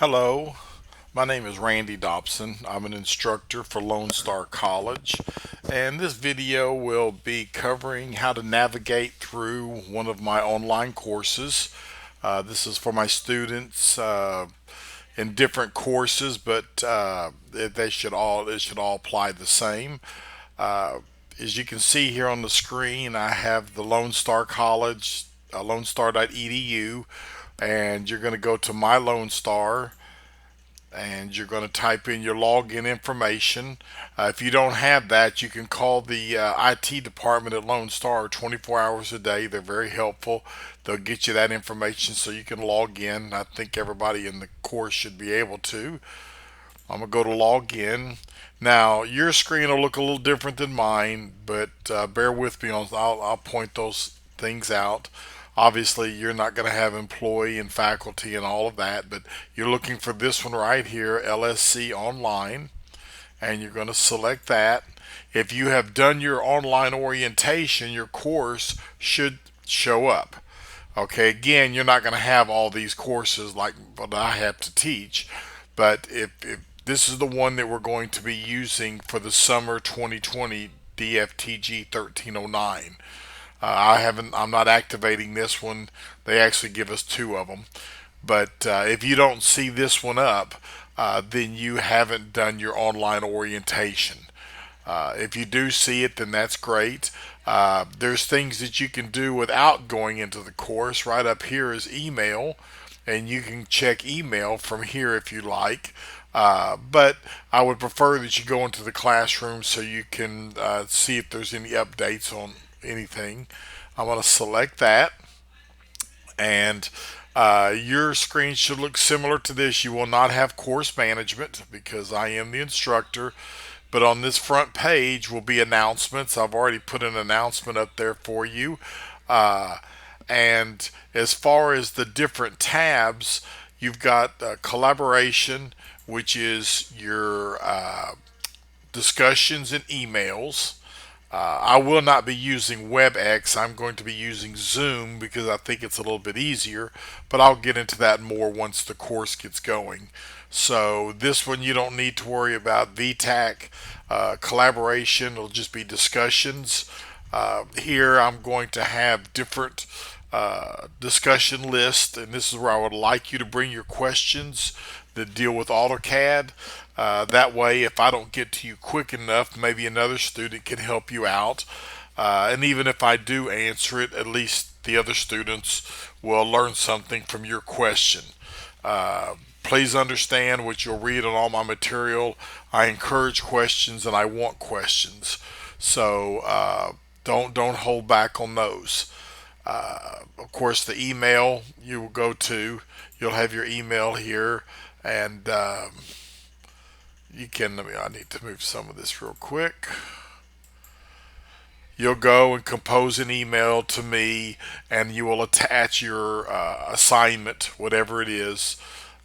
Hello, my name is Randy Dobson. I'm an instructor for Lone Star College, and this video will be covering how to navigate through one of my online courses. This is for my students in different courses, but it should all apply the same. Uh, as you can see here on the screen, I have the Lone Star College, lonestar.edu, and you're going to go to My Lone Star and you're going to type in your login information. If you don't have that, you can call the IT department at Lone Star 24 hours a day. They're very helpful. They'll get you that information so you can log in. I think everybody in the course should be able to. I'm going to go to log in. Now, your screen will look a little different than mine, but bear with me. I'll point those things out. Obviously, you're not going to have employee and faculty and all of that, but you're looking for this one right here, LSC Online, and you're going to select that. If you have done your online orientation, your course should show up. Okay, again, you're not going to have all these courses like what I have to teach, but if this is the one that we're going to be using for the summer 2020 DFTG 1309. I'm not activating this one. They actually give us two of them. But if you don't see this one up, then you haven't done your online orientation. If you do see it, then that's great. There's things that you can do without going into the course. Right up here is email, and you can check email from here if you like. But I would prefer that you go into the classroom so you can see if there's any updates on anything. I'm going to select that, and your screen should look similar to this. You will not have course management because I am the instructor. But on this front page will be announcements. I've already put an announcement up there for you. Uh, and as far as the different tabs, you've got collaboration, which is your discussions and emails. I will not be using WebEx. I'm going to be using Zoom because I think it's a little bit easier, but I'll get into that more once the course gets going. So this one you don't need to worry about. VTAC collaboration will just be discussions. Here I'm going to have different discussion lists, and this is where I would like you to bring your questions that deal with AutoCAD. That way, if I don't get to you quick enough, maybe another student can help you out. And even if I do answer it, at least the other students will learn something from your question. Please understand what you'll read on all my material. I encourage questions and I want questions. So don't hold back on those. Of course, the email you will go to, you'll have your email here, and you can. I need to move some of this real quick. You'll go and compose an email to me, and you will attach your assignment, whatever it is.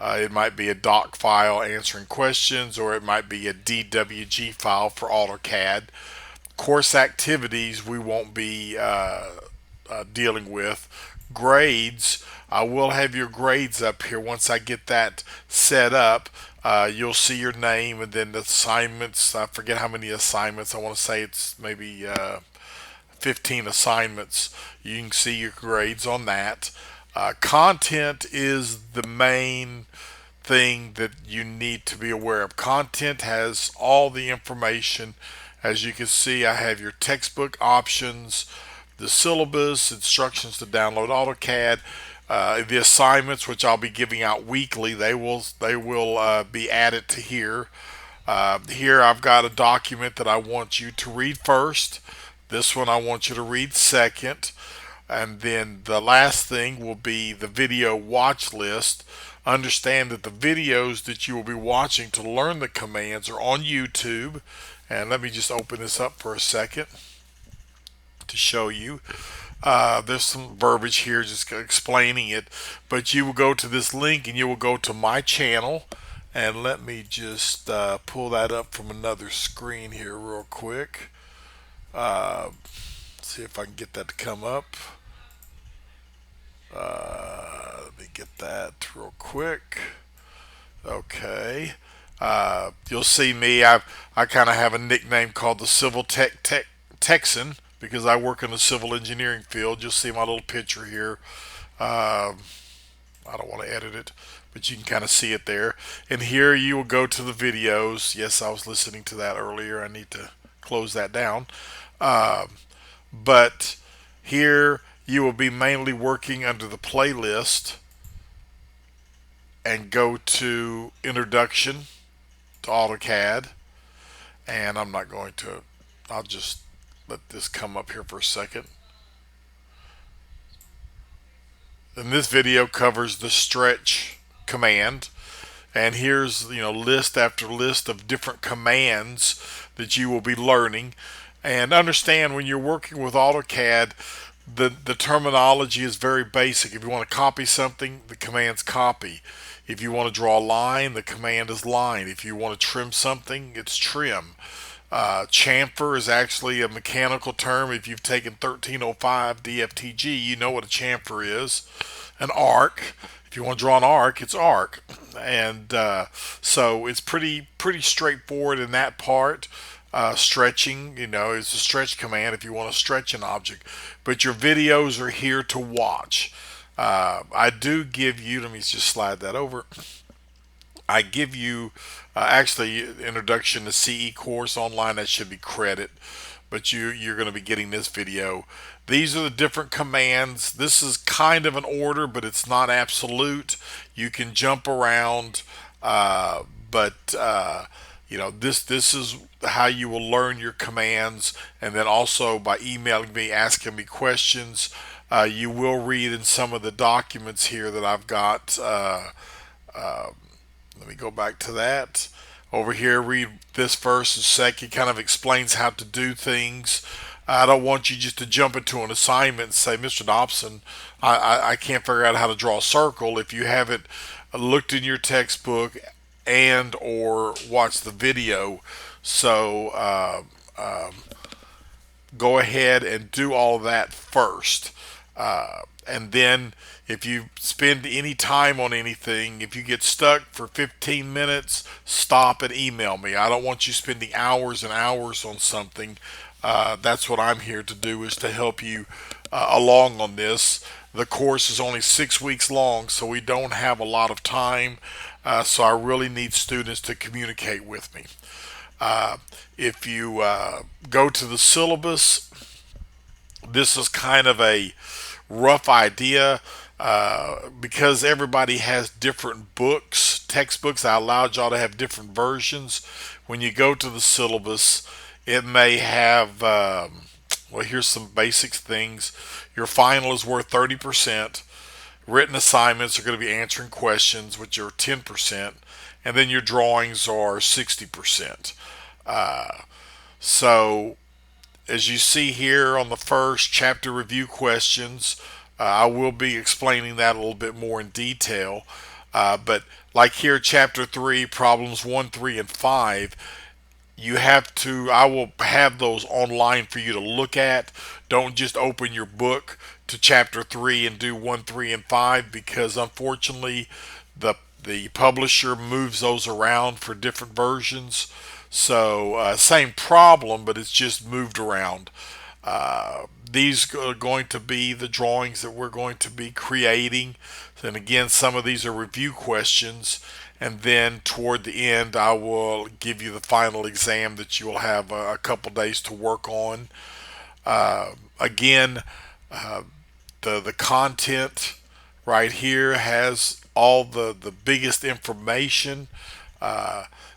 It might be a doc file answering questions, or it might be a DWG file for AutoCAD. Course activities we won't be dealing with. Grades, I will have your grades up here once I get that set up. You'll see your name and then the assignments. I forget how many assignments. I want to say it's maybe 15 assignments. You can see your grades on that. Content is the main thing that you need to be aware of. Content has all the information. As you can see, I have your textbook options, the syllabus, instructions to download AutoCAD, the assignments, which I'll be giving out weekly. They will be added to here. Here I've got a document that I want you to read first. This one I want you to read second. And then the last thing will be the video watch list. Understand that the videos that you will be watching to learn the commands are on YouTube. And let me just open this up for a second to show you. There's some verbiage here just explaining it, but you will go to this link and you will go to my channel. And let me just pull that up from another screen here real quick. See if I can get that to come up. Let me get that real quick. Okay. You'll see me. I kind of have a nickname called the Civil Texan because I work in the civil engineering field. You'll see my little picture here. Um I don't want to edit it, but you can kind of see it there. And here you will go to the videos. Yes, I was listening to that earlier. I need to close that down. Um, but here you will be mainly working under the playlist and go to Introduction to AutoCAD. And I'm not going to, I'll just let this come up here for a second. And this video covers the stretch command. And here's, list after list of different commands that you will be learning. And understand when you're working with AutoCAD, the terminology is very basic. If you want to copy something, the command's copy. If you want to draw a line, the command is line. If you want to trim something, it's trim. Chamfer is actually a mechanical term. If you've taken 1305 DFTG, you know what a chamfer is. An arc. If you want to draw an arc, it's arc. And so it's pretty straightforward in that part. Stretching, is a stretch command if you want to stretch an object. But your videos are here to watch. I do give you, let me just slide that over. I give you actually introduction to CE course online. That should be credit, but you're going to be getting this video. These are the different commands. This is kind of an order, but it's not absolute. You can jump around, but this is how you will learn your commands, and then also by emailing me, asking me questions. You will read in some of the documents here that I've got. Let me go back to that. Over here, read this verse and second. Kind of explains how to do things. I don't want you just to jump into an assignment and say, Mr. Dobson, I can't figure out how to draw a circle if you haven't looked in your textbook and or watched the video. So go ahead and do all of that first. And then if you spend any time on anything, if you get stuck for 15 minutes, stop and email me. I don't want you spending hours and hours on something. That's what I'm here to do, is to help you along on this. The course is only 6 weeks long, so we don't have a lot of time. So I really need students to communicate with me. If you go to the syllabus, this is kind of a rough idea because everybody has different books, textbooks. I allowed y'all to have different versions. When you go to the syllabus, it may have, well, here's some basic things. Your final is worth 30%. Written assignments are going to be answering questions, which are 10%. And then your drawings are 60%. So as you see here on the first chapter review questions, I will be explaining that a little bit more in detail. But like here, chapter 3, problems 1, 3, and 5, I will have those online for you to look at. Don't just open your book to chapter 3 and do 1, 3, and 5, because unfortunately the publisher moves those around for different versions. So same problem, but it's just moved around. These are going to be the drawings that we're going to be creating. And again, some of these are review questions. And then toward the end, I will give you the final exam that you will have a couple days to work on. Again, the content right here has all the biggest information.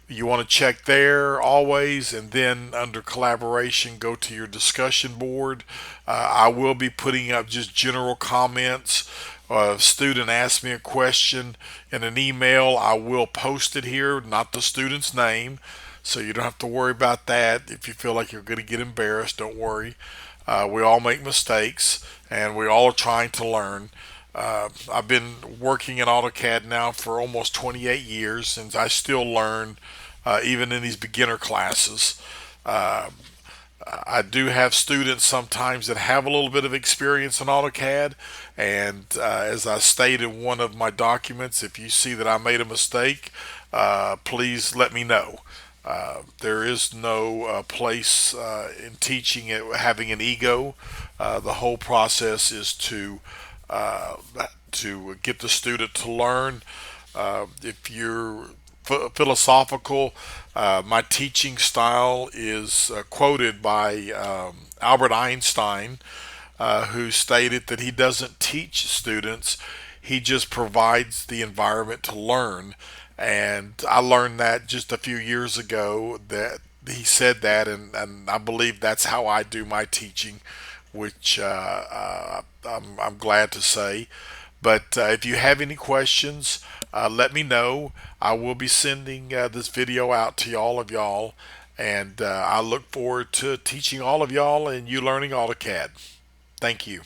You want to check there always, and then under collaboration, go to your discussion board. I will be putting up just general comments. A student asks me a question in an email, I will post it here, not the student's name, so you don't have to worry about that. If you feel like you're going to get embarrassed, don't worry. We all make mistakes, and we all are trying to learn. I've been working in AutoCAD now for almost 28 years, and I still learn even in these beginner classes. I do have students sometimes that have a little bit of experience in AutoCAD, and as I state in one of my documents, if you see that I made a mistake, please let me know. There is no place in teaching it having an ego. The whole process is uh, to get the student to learn. If you're philosophical, my teaching style is quoted by Albert Einstein, who stated that he doesn't teach students, he just provides the environment to learn. And I learned that just a few years ago that he said that, and I believe that's how I do my teaching, which I'm glad to say. But if you have any questions, let me know. I will be sending this video out to all of y'all, and I look forward to teaching all of y'all and you learning AutoCAD. Thank you.